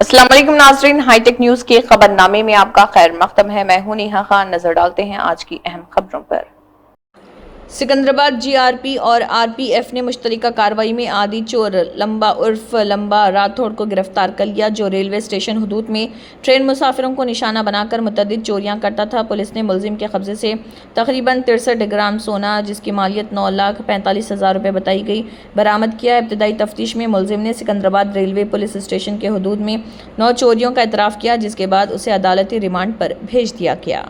अस्सलाम वालेकुम नाज़रीन, हाईटेक न्यूज के खबरनामे में आपका खैर मकदम है। मैं हूं नेहा खान। नजर डालते हैं आज की अहम खबरों पर। सिकंदराबाद जीआरपी और आरपीएफ ने मुश्तरका कार्रवाई में आदि चोर लंबा उर्फ लंबा राठौड़ को गिरफ्तार कर लिया, जो रेलवे स्टेशन हुदूद में ट्रेन मुसाफिरों को निशाना बनाकर मुतअद्दिद चोरियां करता था। पुलिस ने मुलजिम के कब्जे से तकरीबन 63 ग्राम सोना, जिसकी मालियत 9,45,000 रुपये बताई गई, बरामद किया। इब्तदाई तफ्तीश में मुलजिम ने सिकंदराबाद रेलवे पुलिस स्टेशन के हुदूद में 9 चोरियों का एतराफ़ किया, जिसके बाद उसे अदालती रिमांड पर भेज दिया गया।